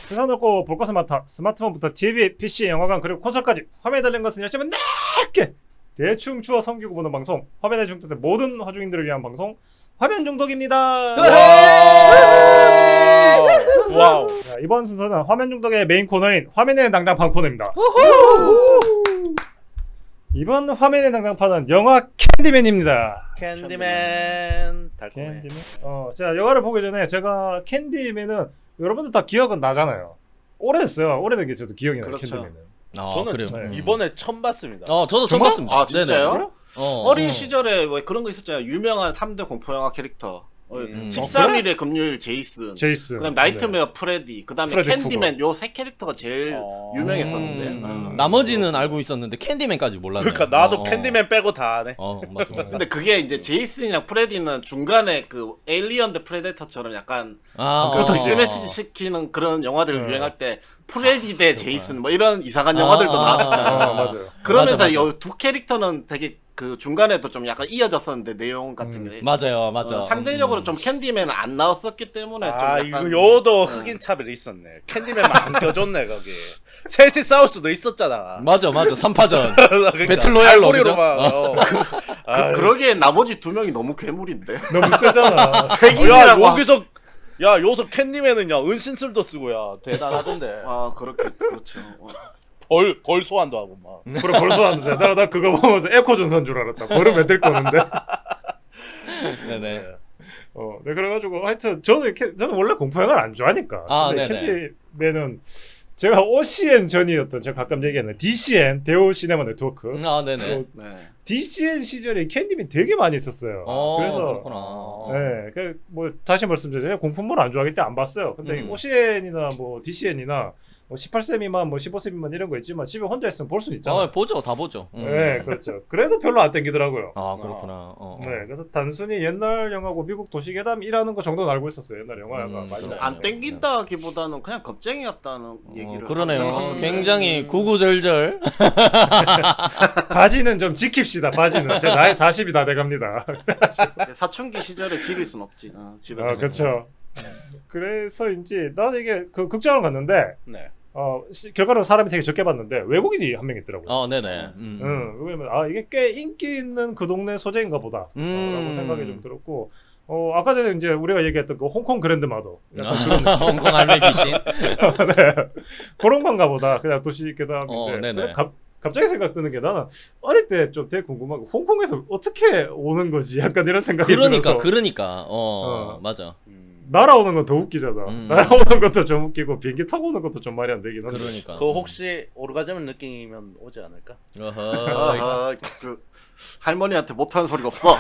세상 넓고 볼 것은 많다. 스마트폰부터 TV, PC, 영화관 그리고 콘솔까지 화면에 달린 것은 열심히 넓게 대충 추워 섬기고 보는 방송. 화면에 중독된 모든 화중인들을 위한 방송 화면 중독입니다. 와우. 자, 이번 순서는 화면 중독의 메인 코너인 화면의 난장판 코너입니다. 이번 화면의 난장판은 영화 캔디맨입니다. 캔디맨 달콤해. 캔디맨. 제가 영화를 보기 전에 제가 캔디맨은 여러분들 다 기억은 나잖아요. 오래됐어요. 오래된 게 저도 기억이 나요. 그렇죠. 캔디맨은. 저는 그래요? 네. 이번에 처음 봤습니다. 저도 처음 정말? 봤습니다. 아 진짜요? 네네. 어린 시절에 뭐 그런 거 있었잖아요. 유명한 3대 공포영화 캐릭터. 13일의 금요일 제이슨. 그다음 나이트메어 프레디. 그다음에 프레디 캔디맨 요 세 캐릭터가 제일 유명했었는데. 나머지는 알고 있었는데 캔디맨까지 몰랐네. 그러니까 나도 캔디맨 빼고 다 아네. 맞아. 근데 그게 이제 제이슨이랑 프레디는 중간에 그 에일리언 대 프레데터처럼 약간 스매시 시키는 그런 영화들 유행할 때 프레디 대 제이슨 뭐 이런 이상한 영화들도 나왔었잖아요. 맞아요. 그러면서 맞아. 이 두 캐릭터는 되게 그 중간에도 좀 약간 이어졌었는데 내용 같은 게 맞아. 상대적으로 좀 캔디맨은 안 나왔었기 때문에 좀 아 약간 이거 요도 흑인 차별이 있었네. 캔디맨만 안 껴줬네 거기. 셋이 싸울 수도 있었잖아. 맞아. 3파전. 그러니까 배틀로얄로, 그죠? 그러기엔 나머지 두 명이 너무 괴물인데. 너무 세잖아. 야 백인이라고. 여기서 야 여기서 캔디맨은 야 은신술도 쓰고 야 대단하던데. 그렇죠. 벌 소환도 하고 막. 그래 벌써 왔는데 나 그거 보면서 에코 전선 줄 알았다. 벌은 몇 될 거는데. 네네. 네 그래가지고 하여튼 저는 원래 공포 영화를 안 좋아하니까. 근데 네네. 캔디맨은 제가 OCN 전이었던 제가 가끔 얘기하는 DCN 대우 시네마 네트워크. 네네. 네. DCN 시절에 캔디맨 되게 많이 있었어요. 그래서 그렇구나. 뭐 다시 말씀드리자면 공포물 안 좋아하기 때문에 안 봤어요. 근데 OCN이나 뭐 DCN이나 뭐 18세 미만, 뭐 15세 미만 이런 거 있지만 집에 혼자 있으면 볼 수는 있잖아요. 보죠. 다 보죠. 네, 그렇죠. 그래도 별로 안 땡기더라고요. 그렇구나. 네, 그래서 단순히 옛날 영화고 미국 도시괴담이라는 거 정도는 알고 있었어요. 옛날 영화가 많이 나와요. 안 땡긴다기보다는 그냥 겁쟁이였다는 얘기를. 그러네요. 굉장히 구구절절. 바지는 좀 지킵시다. 바지는 제 나이 40이 다 돼갑니다. 사춘기 시절에 지릴 순 없지. 집에서. 그렇죠. 그래서인지 나는 이게 그 극장을 갔는데 네. 결과로 사람이 되게 적게 봤는데 외국인이 한 명 있더라고요. 네네. 왜냐면 이게 꽤 인기 있는 그 동네 소재인가 보다 라고 생각이 좀 들었고 아까 전에 이제 우리가 얘기했던 그 홍콩 그랜드마더 홍콩 할매 귀신. 네. 그런 건가 보다. 그냥 도시 괴담인데 네네. 갑자기 생각 드는 게 나는 어릴 때 좀 되게 궁금한 거 홍콩에서 어떻게 오는 거지? 약간 이런 생각이 들어서 그러니까 맞아. 날아오는 건 더 웃기잖아. 날아오는 것도 좀 웃기고 비행기 타고 오는 것도 좀 말이 안 되긴 한데. 그러니까. 그거 혹시 오르가즘을 느끼면 오지 않을까? 그 할머니한테 못하는 소리가 없어.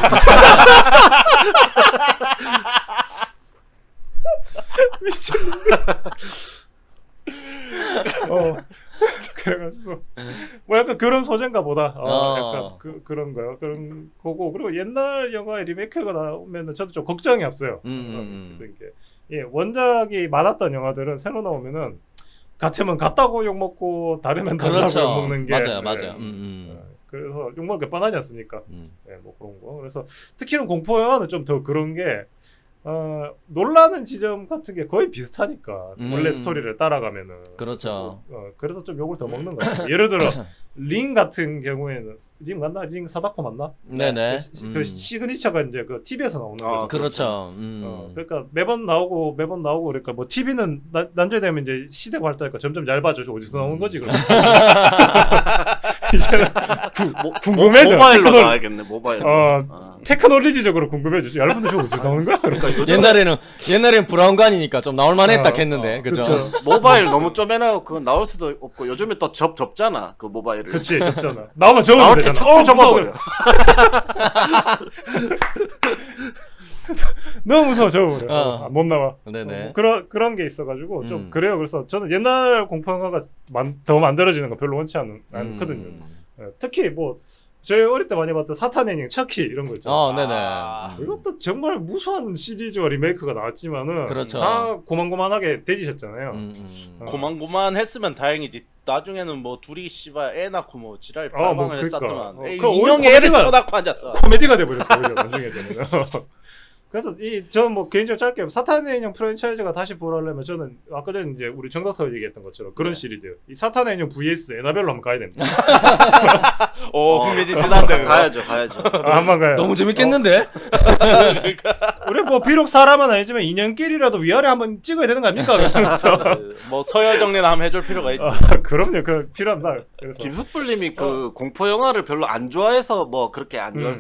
미쳤는데. 그래가지고 뭐 약간 그런 소재인가 보다. 약간 그런 거요. 그런 거고 그리고 옛날 영화의 리메이크가 나오면은 저도 좀 걱정이 앞서요. 원작이 많았던 영화들은 새로 나오면은 같으면 같다고 욕 먹고 다르면 다르다고 욕 먹는 게 맞아요. 그래서 욕 먹을 게 뻔하지 않습니까? 뭐 그런 거. 그래서 특히는 공포 영화는 좀 더 그런 게 놀라는 지점 같은 게 거의 비슷하니까 원래 스토리를 따라가면은 그렇죠. 그래서 좀 욕을 더 먹는 거 같아요. 예를 들어 링 같은 경우에는 링 맞나? 링 사다코 맞나? 네네. 그 시그니처가 이제 그 TV에서 나오는 거죠. 그렇죠. 그러니까 매번 나오고 그러니까 뭐 TV는 난조에 되면 이제 시대가 발달하니까 점점 얇아져. 어디서 나오는 거지 그럼? 이제는 궁금해져. 모바일로 나와야겠네. 모바일로. 테크놀리지적으로 궁금해지죠. 여러분들 저 어디서 나오는 거야? 그러니까 옛날에는 브라운관이니까 좀 나올만했다 했는데 그죠? 모바일 너무 쪼매나고 그건 나올 수도 없고 요즘에 또 접잖아 그 모바일을. 그치 접잖아. 나오면 접으면 나올 때 되잖아. 접어버려. 너무 무서워 접어버려. 못 나와. 네네. 그런 게 있어가지고 좀 그래요. 그래서 저는 옛날 공포 영화가 더 만들어지는 거 별로 원치 않거든요. 특히 뭐 저희 어릴 때 많이 봤던 사탄 애닝, 척키 이런 거 있잖아요. 네네. 이것도 정말 무수한 시리즈와 리메이크가 나왔지만은 그렇죠. 다 고만고만하게 대지셨잖아요. 고만고만했으면 다행이지. 나중에는 뭐 둘이 씨발 애 낳고 뭐 지랄 뭐 발광을 그러니까. 했었더만 그 인형이 애를 쳐낳고 앉았어. 코미디가 돼버렸어. 나중에 되면. 그래서 저는 뭐 개인적으로 짧게 사탄의 인형 프랜차이즈가 다시 부활하려면 저는 아까 전에 이제 우리 정닥터 얘기했던 것처럼 그런 네. 시리즈요. 이 사탄의 인형 vs 에나벨로 한번 가야 됩니다. 흥미진진한데. 가야죠. 한번 가요. 너무 재밌겠는데? 우리 뭐 비록 사람은 아니지만 인형끼리라도 위아래 한번 찍어야 되는 거 아닙니까? 그래서 뭐 서열 정리나 한번 해줄 필요가 있지. 그럼요. 그 필요합니다. 그래서 김수풀님이 그 공포 영화를 별로 안 좋아해서 뭐 그렇게 안 좋아.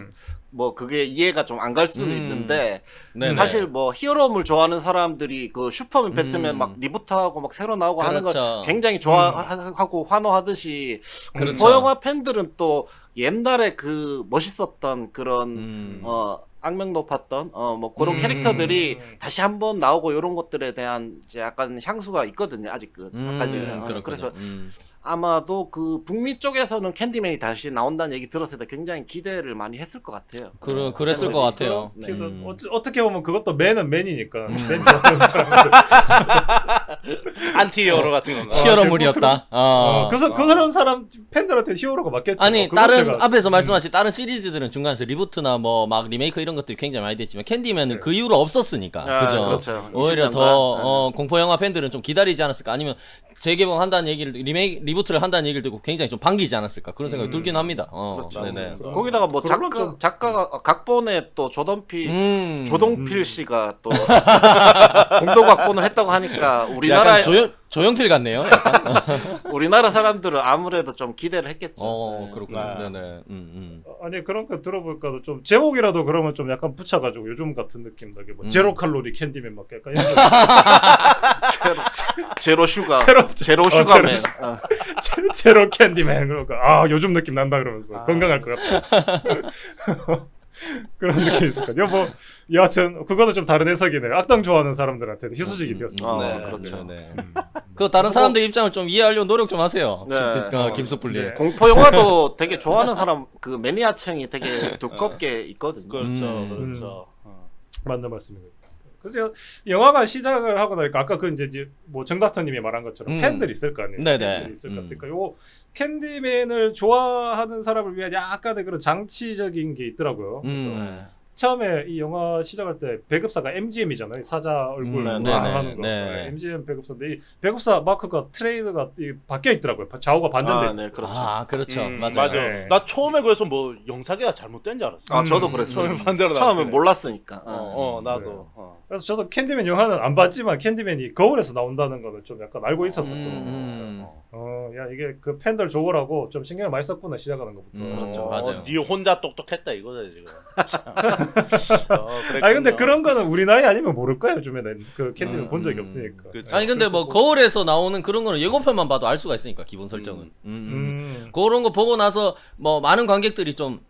뭐 그게 이해가 좀 안 갈 수도 있는데 네네. 사실 뭐 히어로물 좋아하는 사람들이 그 슈퍼맨 배트맨 막 리부트하고 막 새로 나오고 하는 거 그렇죠. 굉장히 좋아하고 환호하듯이 그렇죠. 공포 영화 팬들은 또 옛날에 그 멋있었던 그런 악명 높았던 뭐 그런 캐릭터들이 다시 한번 나오고 이런 것들에 대한 이제 약간 향수가 있거든요. 아직 아직까지는. 그렇군요. 그래서 아마도 그 북미 쪽에서는 캔디맨이 다시 나온다는 얘기 들었을 때 굉장히 기대를 많이 했을 것 같아요. 그랬을 것 같아요. 네. 어떻게 보면 그것도 맨은 맨이니까 맨 좋아하는 사람들. 안티 히어로 같은 건가? 히어로물이었다. 그래서 그런 사람 팬들한테 히어로가 맞겠죠. 아니 그것 다른 제가- 앞에서 말씀하신 다른 시리즈들은 중간에서 리부트나 뭐 막 리메이크 이런 것들이 굉장히 많이 됐지만 캔디맨은 그 이후로 없었으니까 그죠? 그렇죠. 오히려 20년간. 더 공포 영화 팬들은 좀 기다리지 않았을까 아니면 재개봉한다는 얘기를 리부트를 한다는 얘기를 듣고 굉장히 좀 반기지 않았을까 그런 생각이 들긴 합니다. 그렇죠. 네네. 거기다가 뭐 그런 건 작가가 각본에 또 음. 조동필 씨가 또 공도 각본을 했다고 하니까 우리나라 약간 조용필 같네요. 약간. 우리나라 사람들은 아무래도 좀 기대를 했겠죠. 그렇구나. 네. 네네. 아니 그런 거 들어볼까도 좀 제목이라도 그러면 좀 약간 붙여가지고 요즘 같은 느낌 나게 뭐 제로 칼로리 캔디맨 막 약간 이런 거 제로 슈가, 새롭죠. 제로 슈가맨. 제로 캔디맨 그러니까 요즘 느낌 난다 그러면서 건강할 것 같다. 그런 느낌이 있을 거예요. 뭐 여하튼 그거는 좀 다른 해석이네요. 악당 좋아하는 사람들한테는 희소식이 되었습니다. 네, 그렇죠. 그 다른 사람들 입장을 좀 이해하려고 노력 좀 하세요. 네. 김수풀리. 네. 공포 영화도 되게 좋아하는 사람 그 매니아층이 되게 두껍게 있거든요. 그렇죠, 그렇죠. 맞는 말씀입니다. 그래서 영화가 시작을 하고 나니까 아까 그 이제 뭐 정닥터님이 말한 것처럼 팬들이 있을 거 아니에요. 네네. 팬들이 있을 것 같으니까 요 캔디맨을 좋아하는 사람을 위한 약간의 그런 장치적인 게 있더라고요. 그래서 처음에 이 영화 시작할 때 배급사가 MGM이잖아요. 사자 얼굴 네네. 하는 거. 네. MGM 배급사인데 이 배급사 마크가 트레이드가 바뀌어 있더라고요. 좌우가 반전돼 있어요. 네, 그렇죠. 그렇죠. 맞아요. 맞아. 네. 나 처음에 그래서 뭐 영사계가 잘못된 줄 알았어. 저도 그랬어요. 반대로 처음에 나왔네. 몰랐으니까. 나도. 그래서 저도 캔디맨 영화는 안 봤지만 캔디맨이 거울에서 나온다는 거는 좀 약간 알고 있었었거든요. 야 이게 그 팬들 좋으라고 좀 신경을 많이 썼구나 시작하는 것부터. 그렇죠. 맞아요. 네 혼자 똑똑했다 이거죠 지금. 아니 근데 그런 거는 우리 나이 아니면 모를 거예요. 요즘에는 그 캔디맨 본 적이 없으니까. 그쵸. 아니 근데 뭐 거울에서 나오는 그런 거는 예고편만 봐도 알 수가 있으니까 기본 설정은. 그런 거 보고 나서 뭐 많은 관객들이 좀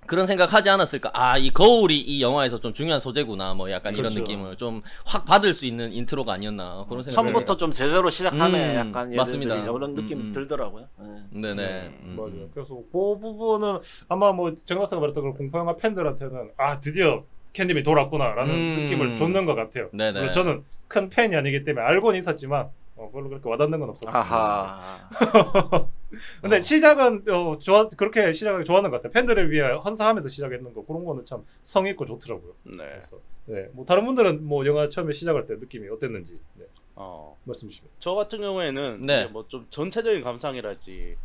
그런 생각하지 않았을까? 이 거울이 이 영화에서 좀 중요한 소재구나. 뭐 약간 그렇죠. 이런 느낌을 좀 확 받을 수 있는 인트로가 아니었나 그런 생각. 처음부터 좀 제대로 시작하네. 약간 맞습니다. 얘네들이 이런 느낌 들더라고요. 네네. 맞아요. 그래서 그 부분은 아마 뭐 정같아가 말했던 그런 공포 영화 팬들한테는 드디어 캔디맨이 돌았구나라는 느낌을 줬는 것 같아요. 네네. 물론 저는 큰 팬이 아니기 때문에 알고는 있었지만 별로 그렇게 와닿는 건 없었어요. 아하. 근데 시작은 그렇게 시작을 좋아하는 것 같아요. 팬들을 위해 헌사하면서 시작했는 거 그런 거는 참 성의 있고 좋더라고요. 네. 그래서 뭐 다른 분들은 뭐 영화 처음에 시작할 때 느낌이 어땠는지 말씀 주시면. 저 같은 경우에는 네. 뭐 좀 전체적인 감상이랄지.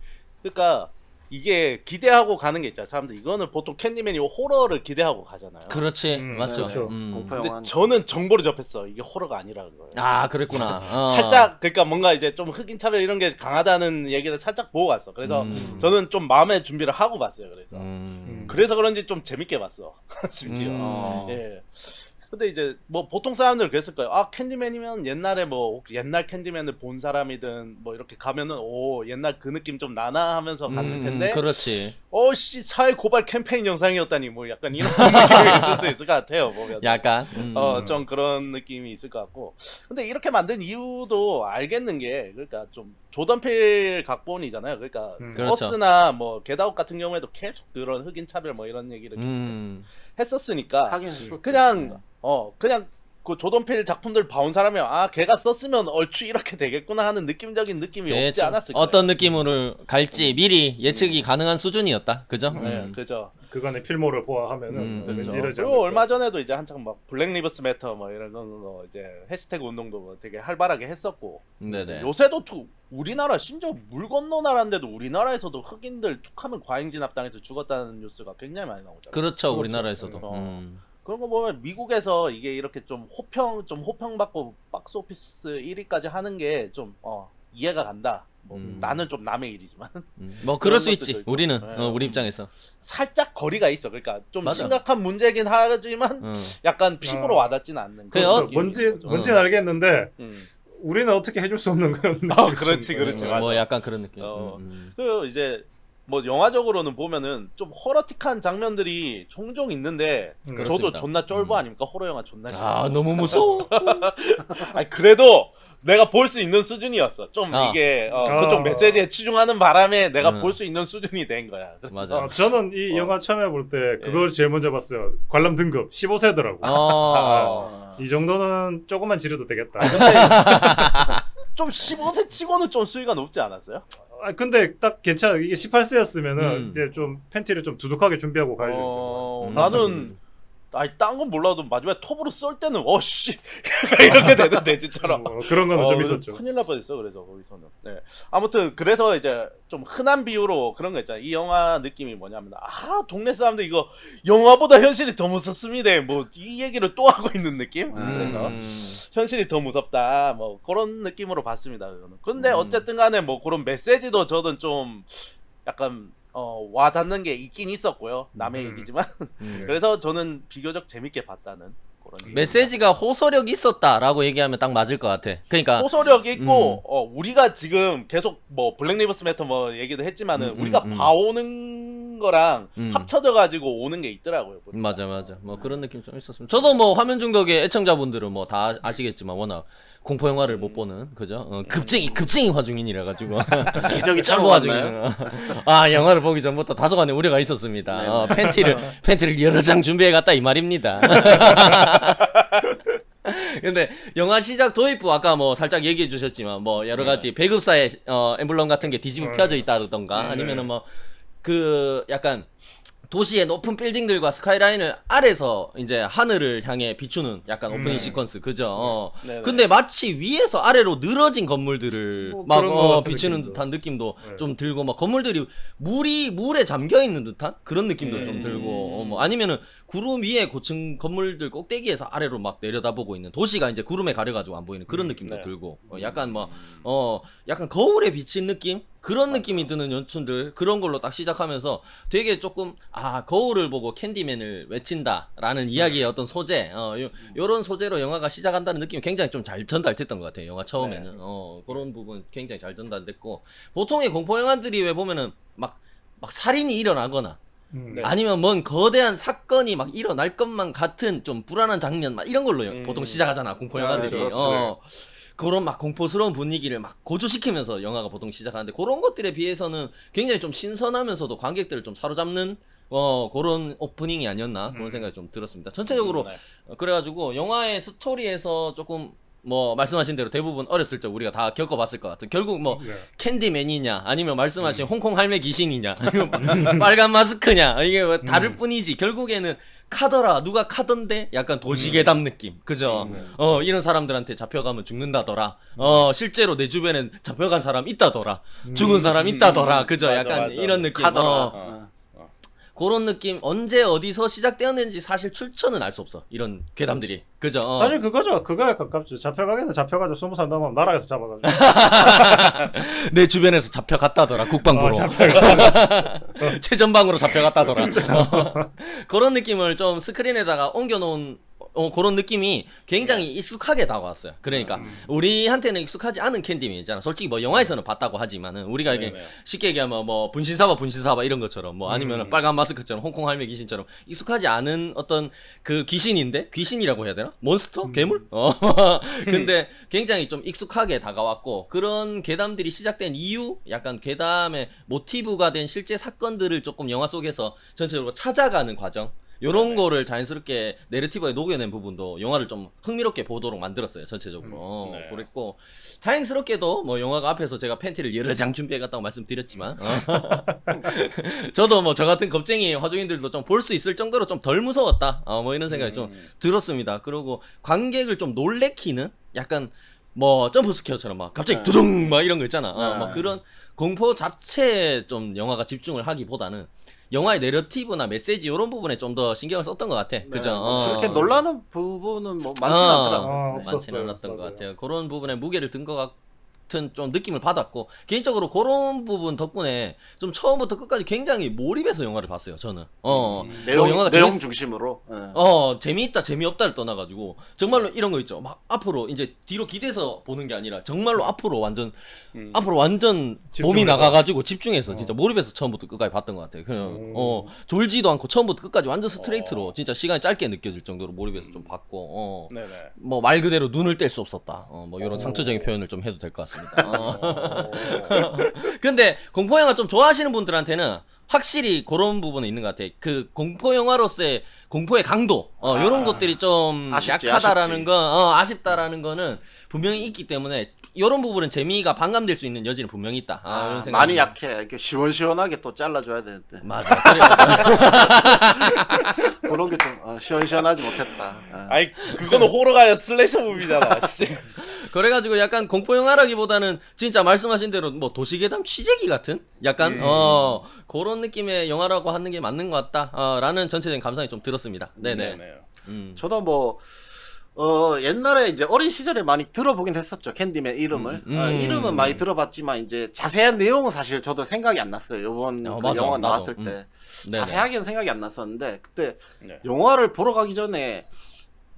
그러니까 이게 기대하고 가는 게 있잖아요. 사람들 이거는 보통 캔디맨이 호러를 기대하고 가잖아요. 그렇지. 맞죠. 그렇죠. 공포 근데 영화. 저는 정보를 접했어. 이게 호러가 아니라는 거예요. 그랬구나. 살짝 그러니까 뭔가 이제 좀 흑인 차별 이런 게 강하다는 얘기를 살짝 보고 갔어. 그래서 저는 좀 마음의 준비를 하고 봤어요. 그래서 그런지 좀 재밌게 봤어. 심지어. 예. 근데 이제 뭐 보통 사람들 그랬을 거예요. 캔디맨이면 옛날에 뭐 옛날 캔디맨을 본 사람이든 뭐 이렇게 가면은 옛날 그 느낌 좀 나나 하면서 갔을 텐데. 그렇지. 씨 사회 고발 캠페인 영상이었다니 뭐 약간 이런 느낌이 있을 수 있을 것 같아요. 보면. 약간. 좀 그런 느낌이 있을 것 같고. 근데 이렇게 만든 이유도 알겠는 게 그러니까 좀 조던필 각본이잖아요. 그러니까 그렇죠. 어스나 뭐 겟아웃 같은 경우에도 계속 그런 흑인 차별 뭐 이런 얘기를 했었으니까 하긴 했었죠. 그냥 그 조던필 작품들 봐온 사람이면 걔가 썼으면 얼추 이렇게 되겠구나 하는 느낌적인 느낌이 없지 그렇죠. 않았을까요? 어떤 느낌으로 갈지 미리 예측이 가능한 수준이었다. 그죠? 네, 그죠. 그간의 필모를 보아하면은 그렇죠. 왠지 이러지 그리고 않을까. 얼마 전에도 이제 한창 막 블랙 리브스 매터 뭐 이런 거 이제 해시태그 운동도 뭐 되게 활발하게 했었고 네네. 요새도 우리나라 심지어 물 건너 나라인데도 우리나라에서도 흑인들 툭하면 과잉 진압당해서 죽었다는 뉴스가 굉장히 많이 나오잖아요. 그렇죠. 우리나라에서도. 그런 거 보면 미국에서 이게 이렇게 좀 호평받고 박스 오피스 1위까지 하는 게 좀 이해가 간다. 뭐 나는 좀 남의 일이지만 뭐 그럴 그런 수 있지. 것들도 있고. 우리는 네. 우리 입장에서. 살짝 거리가 있어. 그러니까 좀 맞아. 심각한 문제긴 하지만 약간 피부로 와닿지는 않는. 그래요? 그런 느낌인 거죠. 뭔지는 알겠는데 음. 우리는 어떻게 해줄 수 없는 그런 그렇지, 그렇지. 맞아. 뭐 약간 그런 느낌. 그 이제 뭐 영화적으로는 보면은 좀 호러틱한 장면들이 종종 있는데 저도 그렇습니다. 존나 쫄보 아닙니까? 호러 영화 존나 싫어. 아 너무 무서워. 아니 그래도 내가 볼 수 있는 수준이었어. 좀 이게 그쪽 메시지에 치중하는 바람에 내가 볼 수 있는 수준이 된 거야. 맞아. 저는 이 영화 처음에 볼 때 그걸 제일 먼저 봤어요. 관람 등급 15세더라고. 이 정도는 조금만 지르도 되겠다. 좀 15세 치고는 좀 수위가 높지 않았어요? 근데 딱 괜찮아. 이게 18세였으면은 이제 좀 팬티를 좀 두둑하게 준비하고 가야죠. 나는 아니 딴 건 몰라도 마지막에 톱으로 쏠 때는 어씨 이렇게 되는 돼지처럼 그런 거는 좀 있었죠. 큰일 날 뻔했어. 그래서 거기서는 아무튼 그래서 이제 좀 흔한 비유로 그런 거 있잖아. 이 영화 느낌이 뭐냐면 동네 사람들 이거 영화보다 현실이 더 무섭습니다. 뭐 이 얘기를 또 하고 있는 느낌. 그래서 현실이 더 무섭다. 뭐 그런 느낌으로 봤습니다. 저는. 근데 어쨌든간에 뭐 그런 메시지도 저는 좀 약간 와닿는 게 있긴 있었고요. 남의 얘기지만 그래서 저는 비교적 재밌게 봤다는 그런 메시지가 호소력이 있었다라고 얘기하면 딱 맞을 것 같아. 그러니까 호소력이 있고 우리가 지금 계속 뭐 블랙 리브스 매터 뭐 얘기도 했지만은 우리가 봐오는 거랑 합쳐져 가지고 오는 게 있더라고요. 보니까. 맞아. 뭐 그런 느낌 좀 있었습니다. 저도 뭐 화면 중독의 애청자분들은 뭐 다 아시겠지만 워낙 공포 영화를 못 보는 그죠? 급증이 화중인이라 가지고 기적이 짱구 찾아왔나요? 영화를 보기 전부터 다소간의 우려가 있었습니다. 팬티를 여러 장 준비해 갔다 이 말입니다. 근데 영화 시작 도입부 아까 뭐 살짝 얘기해 주셨지만 뭐 여러 가지 배급사의 엠블럼 같은 게 뒤집어 펴져 있다던가 아니면은 뭐 그 약간 도시의 높은 빌딩들과 스카이라인을 아래서 이제 하늘을 향해 비추는 약간 오프닝 시퀀스 그죠? 근데 마치 위에서 아래로 늘어진 건물들을 뭐 막 비추는 듯한 느낌도 좀 들고 막 건물들이 물에 잠겨 있는 듯한 그런 느낌도 좀 들고 뭐 아니면은 구름 위에 고층 건물들 꼭대기에서 아래로 막 내려다보고 있는 도시가 이제 구름에 가려가지고 안 보이는 그런 느낌도 들고 약간 약간 거울에 비친 느낌 그런 느낌이 드는 연출들 그런 걸로 딱 시작하면서 되게 조금 거울을 보고 캔디맨을 외친다라는 이야기의 어떤 소재 요런 소재로 영화가 시작한다는 느낌이 굉장히 좀 잘 전달됐던 것 같아요. 영화 처음에는 그런 부분 굉장히 잘 전달됐고 보통의 공포 영화들이 왜 보면은 막 살인이 일어나거나 아니면 뭔 거대한 사건이 막 일어날 것만 같은 좀 불안한 장면 막 이런 걸로 보통 시작하잖아 공포 영화들이. 그렇죠. 그런 막 공포스러운 분위기를 막 고조시키면서 영화가 보통 시작하는데 그런 것들에 비해서는 굉장히 좀 신선하면서도 관객들을 좀 사로잡는 그런 오프닝이 아니었나 그런 생각이 좀 들었습니다. 전체적으로 그래가지고 영화의 스토리에서 조금 뭐 말씀하신 대로 대부분 어렸을 적 우리가 다 겪어봤을 것 같은 결국 뭐 캔디맨이냐 아니면 말씀하신 홍콩 할매 귀신이냐 아니면 빨간 마스크냐 이게 뭐 다를 뿐이지 결국에는 카더라 누가 카던데 약간 도시괴담 느낌 그죠? 이런 사람들한테 잡혀가면 죽는다더라. 실제로 내 주변엔 잡혀간 사람 있다더라. 죽은 사람 있다더라. 그죠? 약간 이런 느낌. 카더라. 그런 느낌 언제 어디서 시작되었는지 사실 출처는 알 수 없어. 이런 괴담들이. 그죠? 사실 그거죠. 그거에 가깝죠. 잡혀가기는 잡혀가지고 20살 넘으면 나라에서 잡아가지고. 내 주변에서 잡혀갔다더라. 국방부로. 최전방으로 잡혀갔다더라. 그런 느낌을 좀 스크린에다가 옮겨놓은 그런 느낌이 굉장히 익숙하게 다가왔어요. 그러니까 우리한테는 익숙하지 않은 캔디맨이잖아. 솔직히 뭐 영화에서는 봤다고 하지만은 우리가 이게 쉽게 얘기하면 뭐 분신사바 이런 것처럼 뭐 아니면 빨간 마스크처럼 홍콩 할매 귀신처럼 익숙하지 않은 어떤 그 귀신인데 귀신이라고 해야 되나? 몬스터? 괴물? 근데 굉장히 좀 익숙하게 다가왔고 그런 괴담들이 시작된 이유 약간 괴담의 모티브가 된 실제 사건들을 조금 영화 속에서 전체적으로 찾아가는 과정 요런 거를 자연스럽게 내러티브에 녹여낸 부분도 영화를 좀 흥미롭게 보도록 만들었어요 전체적으로. 네. 그랬고 다행스럽게도 뭐 영화가 앞에서 제가 팬티를 여러 장 준비해갔다고 말씀드렸지만 저도 뭐 저 같은 겁쟁이 화종인들도 좀 볼 수 있을 정도로 좀 덜 무서웠다 뭐 이런 생각이 좀 들었습니다. 그리고 관객을 좀 놀래키는 약간 뭐 점프스퀘어처럼 막 갑자기 두둥 막 이런 거 있잖아. 막 그런 공포 자체에 좀 영화가 집중을 하기보다는 영화의 내러티브나 메시지 이런 부분에 좀 더 신경을 썼던 것 같아. 그죠? 그렇게 놀라는 부분은 뭐 많지는 않더라고. 없었어요. 많지는 않았던 것 맞아요. 같아요. 그런 부분에 무게를 든 것 같은 좀 느낌을 받았고 개인적으로 그런 부분 덕분에 좀 처음부터 끝까지 굉장히 몰입해서 영화를 봤어요. 저는. 내용 영화가 내용 중심으로. 재미있다 재미없다를 떠나가지고 정말로 이런 거 있죠. 막 앞으로 이제 뒤로 기대서 보는 게 아니라 정말로 앞으로 완전 몸이 집중해서. 나가가지고 집중해서 진짜 몰입해서 처음부터 끝까지 봤던 것 같아요. 그냥 졸지도 않고 처음부터 끝까지 완전 스트레이트로 진짜 시간이 짧게 느껴질 정도로 몰입해서 좀 봤고 네네. 뭐 말 그대로 눈을 뗄 수 없었다. 뭐 이런 상투적인 표현을 좀 해도 될 것 같습니다. 근데 공포 영화 좀 좋아하시는 분들한테는 확실히 그런 부분은 있는 것 같아. 그 공포 영화로서의 공포의 강도, 이런 것들이 좀 약하다라는 아쉽지. 건, 아쉽다라는 거는 분명히 있기 때문에 이런 부분은 재미가 반감될 수 있는 여지는 분명히 있다. 이런 생각이 많이 듭니다. 약해. 이렇게 시원시원하게 또 잘라줘야 되는데 맞아. 그런 게 좀 시원시원하지 못했다. 아니 그거는 호러가 아니라 슬래셔 무비잖아. 씨. 그래가지고 약간 공포 영화라기보다는 진짜 말씀하신 대로 뭐 도시괴담 취재기 같은 약간 그런 느낌의 영화라고 하는 게 맞는 것 같다. 라는 전체적인 감상이 좀 들었습니다. 네네. 저도 뭐 옛날에 이제 어린 시절에 많이 들어보긴 했었죠. 캔디맨 이름을. 이름은 많이 들어봤지만 이제 자세한 내용은 사실 저도 생각이 안 났어요. 요번 그 맞아, 영화 나도. 나왔을 때. 네네. 자세하게는 생각이 안 났었는데 그때 네. 영화를 보러 가기 전에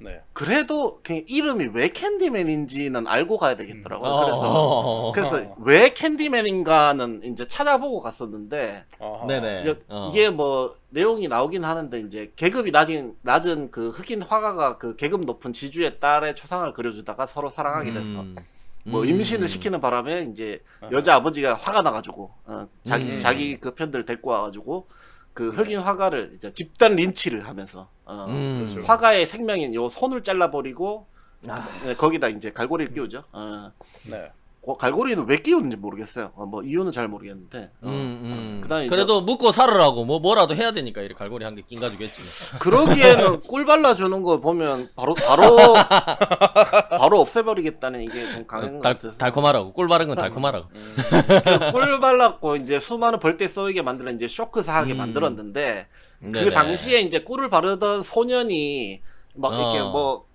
네. 그래도 그냥 이름이 왜 캔디맨인지는 알고 가야 되겠더라고요. 그래서 어. 왜 캔디맨인가는 이제 찾아보고 갔었는데 네네. 이게 뭐 내용이 나오긴 하는데 이제 계급이 낮은 그 흑인 화가가 그 계급 높은 지주의 딸의 초상을 그려주다가 서로 사랑하게 돼서 뭐 임신을 시키는 바람에 이제 여자 아버지가 화가 나가지고 자기 그 편들 데리고 와가지고 그 흑인 화가를 이제 집단 린치를 하면서 그렇죠. 화가의 생명인 요 손을 잘라버리고 네, 거기다 이제 갈고리를 끼우죠. 네. 갈고리는 왜 끼우는지 모르겠어요. 뭐 이유는 잘 모르겠는데. 그다음에 이제 그래도 묻고 살으라고 뭐라도 해야 되니까 이렇게 갈고리 한 개 낀 가지고겠지. 그러기에는 꿀 발라주는 거 보면 바로 없애버리겠다는 이게 좀 강한 것 같아서. 달콤하라고 꿀 바른 건 달콤하라고. 꿀 발랐고 이제 수많은 벌떼 쏘이게 만들어 이제 쇼크 사하게 만들었는데 네네. 그 당시에 이제 꿀을 바르던 소년이 막 이렇게 뭐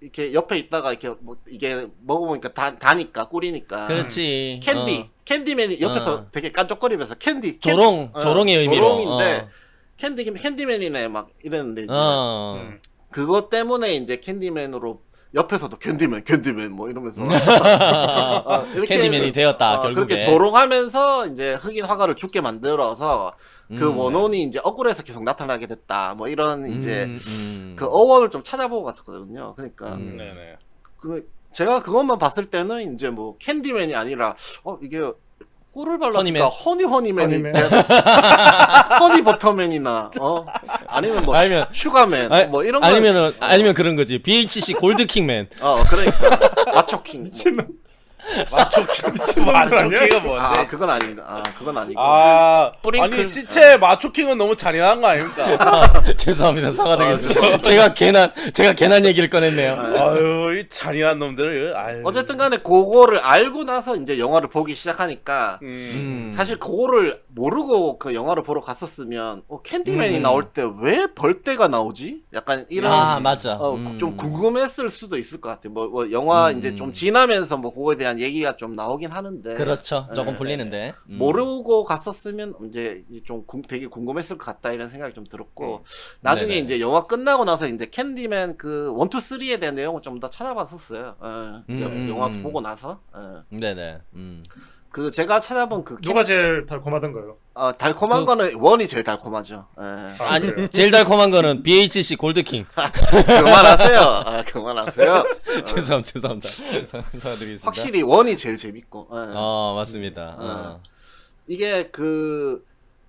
이렇게 옆에 있다가 이렇게 뭐 이게 먹어보니까 다니까 꿀이니까. 그렇지. 캔디맨이 옆에서 되게 깐족거리면서 조롱의 의미로. 조롱인데 캔디맨이네 막 이랬는데 이제 그것 때문에 이제 캔디맨으로 옆에서도 캔디맨 뭐 이러면서 이렇게 캔디맨이 되었다 결국에. 그렇게 조롱하면서 이제 흑인 화가를 죽게 만들어서 그 원혼이 이제 억울해서 계속 나타나게 됐다 뭐 이런 이제 그 어원을 좀 찾아보고 갔었거든요. 그러니까 네네. 제가 그것만 봤을 때는 이제 뭐 캔디맨이 아니라 이게 꿀을 발랐으니까 허니맨이 허니버터맨이나 아니면 뭐 슈가맨 뭐 이런 거 아니면 그런 거지. BHC 골드킹맨. 그러니까 마초킹 미친놈. 마초킹가 뭔데? 그건 아닌가. 그건 아니고. 아니 시체 마초킹은 너무 잔인한 거 아닙니까? 죄송합니다. 사과드리겠습니다. 제가 괜한 얘기를 꺼냈네요. 아유 이 잔인한 놈들. 아유. 어쨌든 간에 그거를 알고 나서 이제 영화를 보기 시작하니까 사실 그거를 모르고 그 영화를 보러 갔었으면 캔디맨이 나올 때 왜 벌떼가 나오지? 약간 이런 맞아. 좀 궁금했을 수도 있을 것 같아. 뭐 영화 이제 좀 지나면서 뭐 그거에 대한 얘기가 좀 나오긴 하는데 그렇죠. 조금 풀리는데 모르고 갔었으면 이제 좀 되게 궁금했을 것 같다 이런 생각이 좀 들었고 나중에 네네. 이제 영화 끝나고 나서 이제 캔디맨 그 1, 2, 3에 대한 내용을 좀 더 찾아봤었어요. 영화 보고 나서 네네. 그 제가 찾아본 그 누가 제일 달콤하던가요? 달콤한 거는 원이 제일 달콤하죠. 아니 그래요? 제일 달콤한 거는 BHC 골드킹. 그만하세요. 그만하세요. 죄송합니다. 사과드리겠습니다. 확실히 원이 제일 재밌고. 맞습니다. 이게 그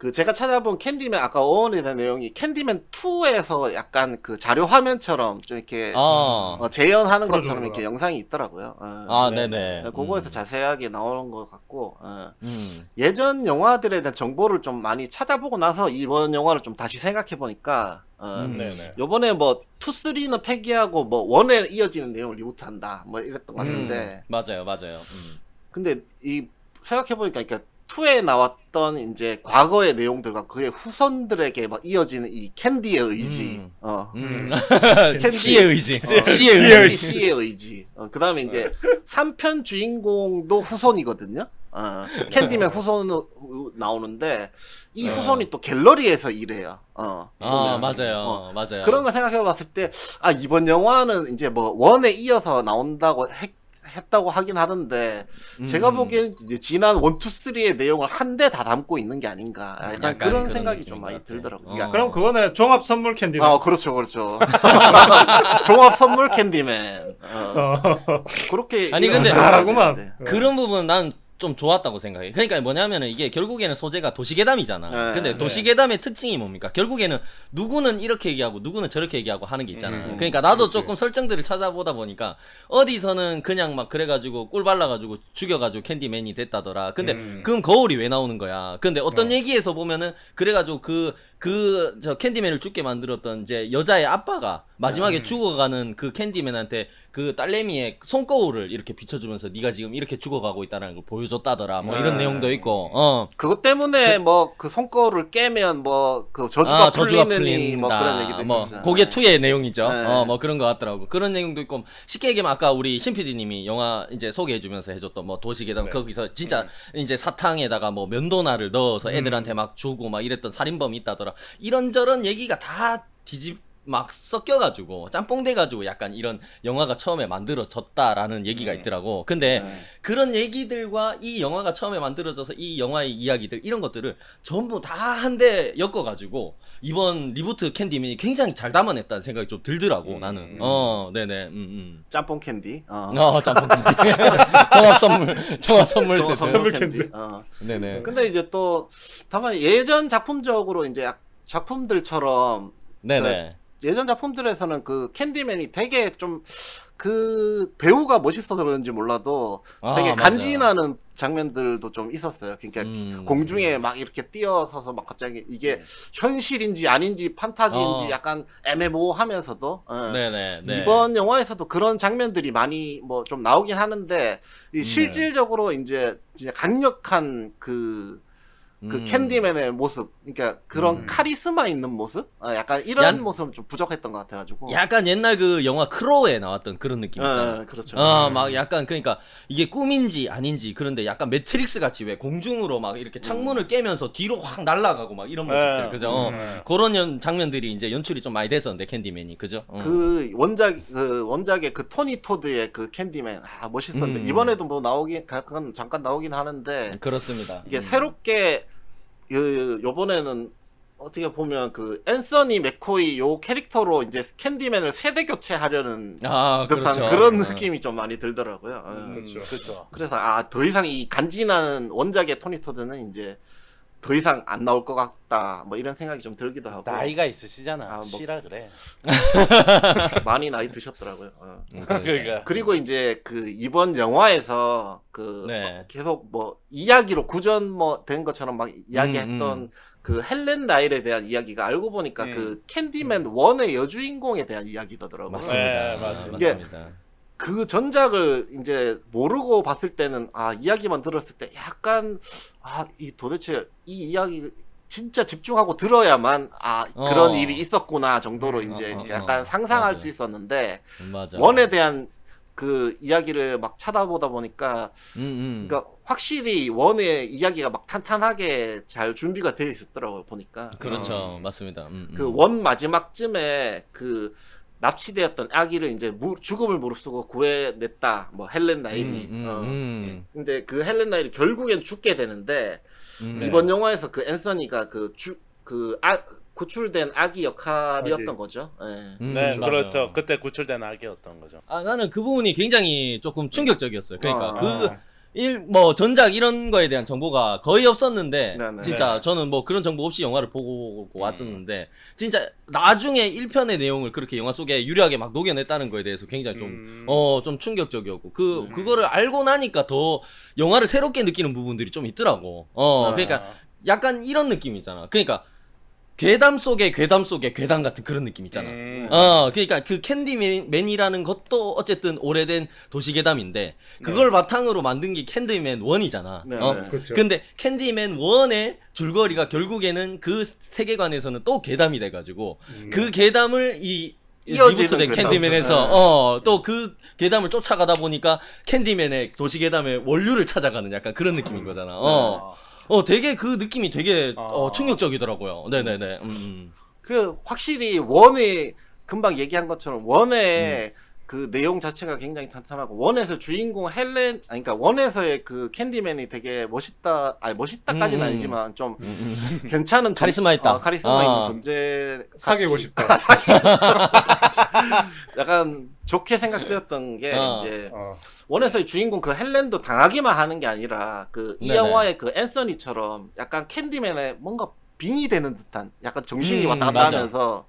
그 제가 찾아본 캔디맨 아까 어원에 대한 내용이 캔디맨 2에서 약간 그 자료 화면처럼 좀 이렇게 재현하는 것처럼 이렇게 영상이 있더라고요. 네네. 그거에서 자세하게 나오는 것 같고 예전 영화들에 대한 정보를 좀 많이 찾아보고 나서 이번 영화를 좀 다시 생각해 보니까 요번에 뭐 2, 3는 폐기하고 뭐 1에 이어지는 내용을 리부트한다 뭐 이랬던 것 같은데 맞아요. 근데 이 생각해 보니까 그러니까 2에 나왔던 이제 과거의 내용들과 그의 후손들에게 막 이어지는 이 캔디의 의지, 시의 의지, 시의 의지. 그다음에 이제 3편 주인공도 후손이거든요. 캔디맨 후손으로 나오는데 이 후손이 또 갤러리에서 일해요. 맞아요. 그런 걸 생각해봤을 때 이번 영화는 이제 뭐 1에 이어서 나온다고 했다고 하긴 하던데 제가 보기엔 이제 지난 1, 2, 3의 내용을 한데 다 담고 있는 게 아닌가 약간 그런 생각이 좀 많이 들더라고요. 그러니까 그럼 그거는 종합 선물 캔디맨. 그렇죠. 종합 선물 캔디맨. 그렇게 아니 근데 잘하구만. 그런 부분 난 좀 좋았다고 생각해. 그러니까 뭐냐면은 이게 결국에는 소재가 도시괴담이잖아. 근데 도시괴담의 특징이 뭡니까? 결국에는 누구는 이렇게 얘기하고 누구는 저렇게 얘기하고 하는 게 있잖아. 그러니까 나도 조금 설정들을 찾아보다 보니까 어디서는 그냥 막 그래가지고 꿀 발라가지고 죽여가지고 캔디맨이 됐다더라. 근데 그럼 거울이 왜 나오는 거야? 근데 어떤 얘기에서 보면은 그래가지고 저 캔디맨을 죽게 만들었던 이제 여자의 아빠가 마지막에 죽어가는 그 캔디맨한테 그 딸내미의 손거울을 이렇게 비춰주면서 네가 지금 이렇게 죽어가고 있다는 걸 보여줬다더라. 뭐 이런 내용도 있고. 그것 때문에 뭐 그 손거울을 깨면 뭐 그 저주가 풀리느니 뭐 그런 얘기도 있었죠. 그게 2의 내용이죠. 뭐 그런 것 같더라고. 그런 내용도 있고 쉽게 얘기하면 아까 우리 신 PD님이 영화 이제 소개해주면서 해줬던 뭐 도시괴담 거기서 진짜 이제 사탕에다가 뭐 면도날을 넣어서 애들한테 막 주고 막 이랬던 살인범이 있다더라. 이런저런 얘기가 다 막 섞여가지고 짬뽕 돼가지고 약간 이런 영화가 처음에 만들어졌다라는 얘기가 있더라고. 근데 그런 얘기들과 이 영화가 처음에 만들어져서 이 영화의 이야기들 이런 것들을 전부 다 한데 엮어가지고 이번 리부트 캔디맨이 굉장히 잘 담아냈다는 생각이 좀 들더라고. 나는 네네 짬뽕 캔디 짬뽕 캔디 종합 선물 캔디 네네. 근데 이제 또 다만 예전 작품적으로 이제 작품들처럼 네네. 예전 작품들에서는 그 캔디맨이 되게 좀 그 배우가 멋있어서 그런지 몰라도 되게 맞아. 간지나는 장면들도 좀 있었어요. 그러니까 공중에 막 이렇게 뛰어서서 막 갑자기 이게 현실인지 아닌지 판타지인지 약간 애매모호하면서도 네네. 이번 영화에서도 그런 장면들이 많이 뭐 좀 나오긴 하는데 실질적으로 이제 강력한 그 캔디맨의 모습, 그러니까 그런 카리스마 있는 모습, 약간 이런 모습은 좀 부족했던 것 같아가지고. 약간 옛날 그 영화 크로우에 나왔던 그런 느낌 있잖아. 그렇죠. 막 약간 그러니까 이게 꿈인지 아닌지 그런데 약간 매트릭스 같이 왜 공중으로 막 이렇게 창문을 깨면서 뒤로 확 날아가고 막 이런 모습들, 그죠? 그런 장면들이 이제 연출이 좀 많이 됐었는데 캔디맨이, 그죠? 그 원작의 그 토니 토드의 그 캔디맨, 멋있었는데 이번에도 뭐 잠깐 나오긴 하는데. 그렇습니다. 이게 새롭게 요번에는 어떻게 보면 그 앤서니 맥코이 요 캐릭터로 이제 캔디맨을 세대 교체하려는 듯한 그렇죠. 그런 느낌이 좀 많이 들더라고요. 그렇죠. 그래서 더 이상 이 간지나는 원작의 토니 토드는 이제 더 이상 안 나올 것 같다. 뭐 이런 생각이 좀 들기도 하고. 나이가 있으시잖아. 쉬라 그래. 많이 나이 드셨더라고요. 그러니까. 그리고 이제 그 이번 영화에서 계속 뭐 이야기로 구전 뭐 된 것처럼 막 이야기했던 그 헬렌 나일에 대한 이야기가 알고 보니까 그 캔디맨 1의 여주인공에 대한 이야기더라고요. 맞습니다. 맞습니다. 그 전작을 이제 모르고 봤을 때는 이야기만 들었을 때 약간 도대체 이 이야기 진짜 집중하고 들어야만 그런 일이 있었구나 정도로 이제 약간 상상할 수 있었는데 원에 대한 그 이야기를 막 찾아보다 보니까 그러니까 확실히 원의 이야기가 막 탄탄하게 잘 준비가 되어 있었더라고요 보니까. 그렇죠. 맞습니다. 그 원 마지막쯤에 그 납치되었던 아기를 이제 죽음을 무릅쓰고 구해냈다. 뭐 헬렌 나일이. 근데 그 헬렌 나일이 결국엔 죽게 되는데 이번 영화에서 그 앤서니가 구출된 아기 역할이었던 거죠. 네, 그렇죠. 그때 구출된 아기였던 거죠. 나는 그 부분이 굉장히 조금 충격적이었어요. 그러니까 뭐 전작 이런 거에 대한 정보가 거의 없었는데 네네. 진짜 저는 뭐 그런 정보 없이 영화를 보고 왔었는데 진짜 나중에 1편의 내용을 그렇게 영화 속에 유리하게 막 녹여냈다는 거에 대해서 굉장히 좀 충격적이었고 그거를 알고 나니까 더 영화를 새롭게 느끼는 부분들이 좀 있더라고. 그러니까 약간 이런 느낌이잖아. 그러니까 괴담 속에 괴담 같은 그런 느낌 있잖아. 그러니까 그 캔디맨이라는 것도 어쨌든 오래된 도시괴담인데 그걸 바탕으로 만든 게 캔디맨 1이잖아. 네, 네. 그렇죠. 근데 캔디맨 1의 줄거리가 결국에는 그 세계관에서는 또 괴담이 돼가지고 그 괴담을 이 이어지는 리부트된 괴담. 캔디맨에서 또 그 괴담을 쫓아가다 보니까 캔디맨의 도시괴담의 원류를 찾아가는 약간 그런 느낌인 거잖아. 되게 그 느낌이 되게 충격적이더라고요. 네네네. 그 확실히 원에 금방 얘기한 것처럼 원의 그 내용 자체가 굉장히 탄탄하고 원에서 주인공 헬렌 아니 그러니까 원에서의 그 캔디맨이 되게 멋있다 아니 멋있다까지는 아니지만 좀 괜찮은 카리스마 있다. 카리스마 있는 존재 사귀고 싶다. 약간 좋게 생각되었던 게 이제 어. 원에서의 주인공 그 헬렌도 당하기만 하는 게 아니라 그 이 네네. 영화의 그 앤서니처럼 약간 캔디맨의 뭔가 빙이 되는 듯한 약간 정신이 왔다 갔다 맞아. 하면서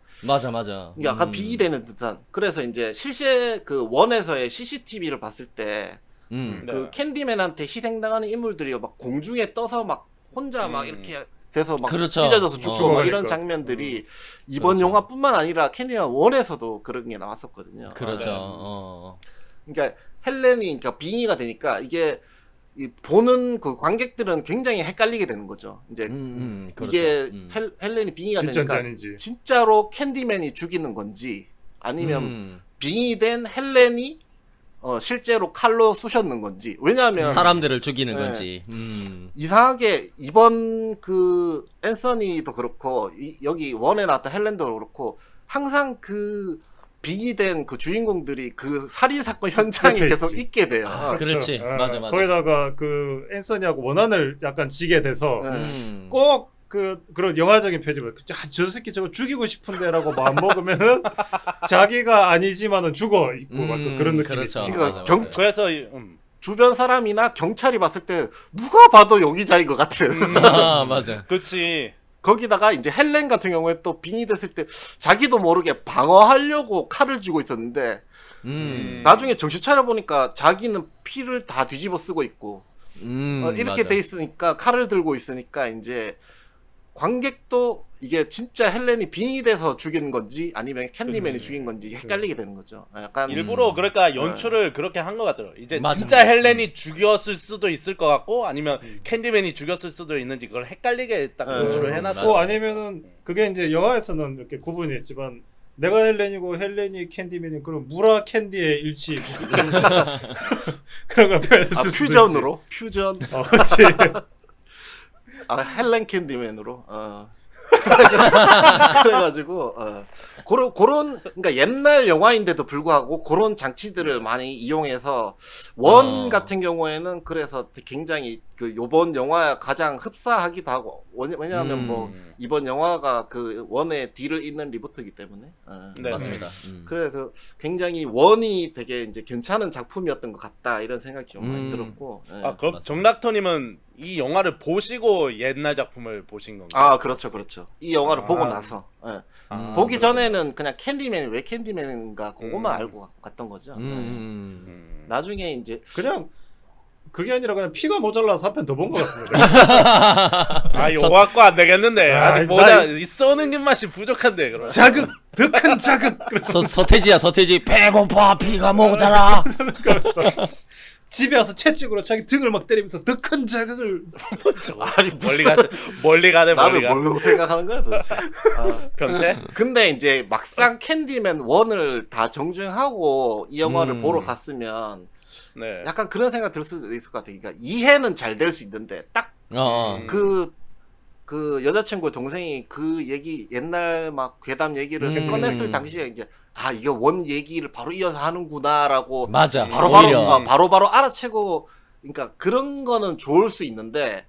맞아. 약간 빙이 되는 듯한 그래서 이제 실제 그 원에서의 CCTV를 봤을 때 그 네. 캔디맨한테 희생당하는 인물들이 막 공중에 떠서 막 혼자 막 이렇게 돼서 막 그렇죠. 찢어져서 죽고 막 이런 그러니까. 장면들이 이번 그렇죠. 영화뿐만 아니라 캔디맨 원에서도 그런 게 나왔었거든요. 그렇죠. 그러니까 헬렌이 그러니까 빙의가 되니까 이게 이 보는 그 관객들은 굉장히 헷갈리게 되는 거죠. 이제 그렇죠. 이게 헬렌이 빙의가 진짜인지 되니까 아닌지. 진짜로 캔디맨이 죽이는 건지 아니면 음. 빙의된 헬렌이 실제로 칼로 쑤셨는 건지. 왜냐하면 사람들을 죽이는 네. 건지. 이상하게 이번 그 앤서니도 그렇고 여기 원에 나왔던 헬렌도 그렇고 항상 그 빙의된 그 주인공들이 그 살인 사건 현장에 옆에 계속 있지. 있게 돼요. 그렇지. 맞아. 거기다가 그 앤서니하고 원한을 약간 지게 돼서 네. 꼭 그런 영화적인 표지로 저 새끼 저거 죽이고 싶은데라고 마음 먹으면은 자기가 아니지만은 죽어 있고 막 그런 느낌이 그렇죠. 있으니까. 그러니까 맞아. 그래서 주변 사람이나 경찰이 봤을 때 누가 봐도 용의자인 것 같은. 맞아. 그렇지. 거기다가 이제 헬렌 같은 경우에 또 빙의 됐을 때 자기도 모르게 방어하려고 칼을 쥐고 있었는데 나중에 정신 차려 보니까 자기는 피를 다 뒤집어 쓰고 있고 이렇게 맞아. 돼 있으니까 칼을 들고 있으니까 이제 관객도 이게 진짜 헬렌이 빙의 돼서 죽인 건지 아니면 캔디맨이 죽인 건지 헷갈리게 되는 거죠. 약간 일부러 그러니까 연출을 그렇게 한 것 같더라고. 이제 맞아. 진짜 헬렌이 죽였을 수도 있을 것 같고 아니면 캔디맨이 죽였을 수도 있는지 그걸 헷갈리게 딱 연출을 해놨고. 또 아니면은 그게 이제 영화에서는 이렇게 구분이 했지만 내가 헬렌이고 헬렌이 캔디맨이 그럼 무라 캔디의 일치 그런 걸 표현했을 수도 있지. 퓨전으로 퓨전 그렇지. 헬렌 캔디맨으로 그래가지고 그런 그러니까 옛날 영화인데도 불구하고 그런 장치들을 많이 이용해서 원 같은 경우에는 그래서 굉장히 그 요번 영화 가장 흡사하기도 하고 왜냐하면 뭐 이번 영화가 그 원의 뒤를 잇는 리부트이기 때문에 네. 맞습니다. 그래서 굉장히 원이 되게 이제 괜찮은 작품이었던 것 같다 이런 생각이 좀 많이 들었고 아 그럼 정락터님은 이 영화를 보시고 옛날 작품을 보신 건가요? 아 그렇죠 이 영화를 보고 나서 보기 전에는 그냥 캔디맨이 왜 캔디맨인가 그것만 알고 갔던 거죠. 나중에 이제 그냥 그게 아니라 그냥 피가 모자라서 한 편 더 본 것 같습니다. 아 이거 갖고 안 되겠는데 아, 아직 모자 이 써는 입맛이 부족한데 그럼. 자극, 더 큰 자극. 서태지 배고파 피가 모자라. 그러면서 집에 와서 채찍으로 자기 등을 막 때리면서 더 큰 자극을. 아니 멀리 가네 나를 멀리 가. 뭘로 생각하는 거야 도대체. 변태? 근데 이제 막상 캔디맨 1을 다 정주행하고 이 영화를 보러 갔으면 네. 약간 그런 생각 들 수도 있을 것 같아. 그러니까 이해는 잘 될 수 있는데 딱 그 여자친구의 동생이 그 얘기 옛날 막 괴담 얘기를 꺼냈을 당시에 이제 이게 원 얘기를 바로 이어서 하는구나라고 맞아. 바로바로 알아채고 그러니까 그런 거는 좋을 수 있는데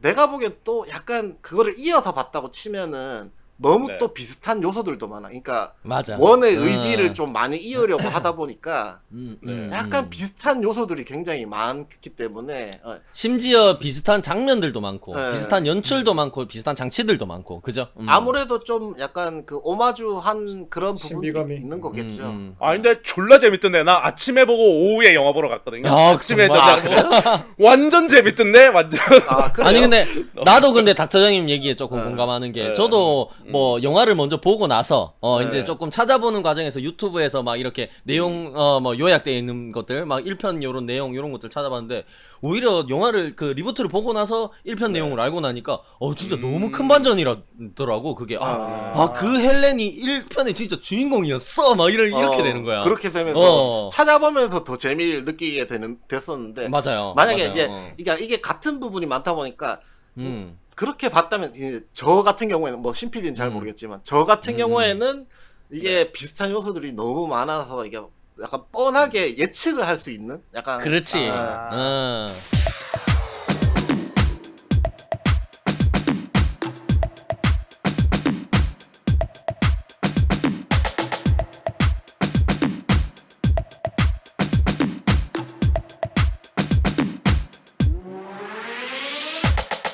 내가 보기엔 또 약간 그거를 이어서 봤다고 치면은 너무 네. 또 비슷한 요소들도 많아. 그러니까 맞아. 원의 의지를 좀 많이 이으려고 하다 보니까 약간 음. 비슷한 요소들이 굉장히 많기 때문에 심지어 비슷한 장면들도 많고 네. 비슷한 연출도 많고 비슷한 장치들도 많고 그죠? 아무래도 좀 약간 그 오마주한 그런 부분들이 신비감이. 있는 거겠죠. 아 근데 졸라 재밌던데 나 아침에 보고 오후에 영화 보러 갔거든요. 야, 아침에 정말. 저녁 완전 재밌던데 완전. 아, 그래요? 아니 근데 나도 근데 닥터장님 얘기에 조금 네. 공감하는 게 네. 저도 뭐 영화를 먼저 보고 나서 네. 이제 조금 찾아보는 과정에서 유튜브에서 막 이렇게 내용 뭐 요약되어 있는 것들 막 1편 요런 내용 요런 것들 찾아봤는데 오히려 영화를 그 리부트를 보고 나서 1편 내용을 알고 나니까 진짜 너무 큰 반전이라더라고 그게 그 헬렌이 1편에 진짜 주인공이었어 막 이렇게 되는 거야. 그렇게 되면서 찾아보면서 더 재미를 느끼게 됐었는데 맞아요. 만약에 맞아요. 이제 이게 같은 부분이 많다 보니까 음. 그렇게 봤다면 이제 저 같은 경우에는 뭐 신PD는 잘 모르겠지만 저 같은 경우에는 이게 비슷한 요소들이 너무 많아서 이게 약간 뻔하게 예측을 할 수 있는 약간 그렇지.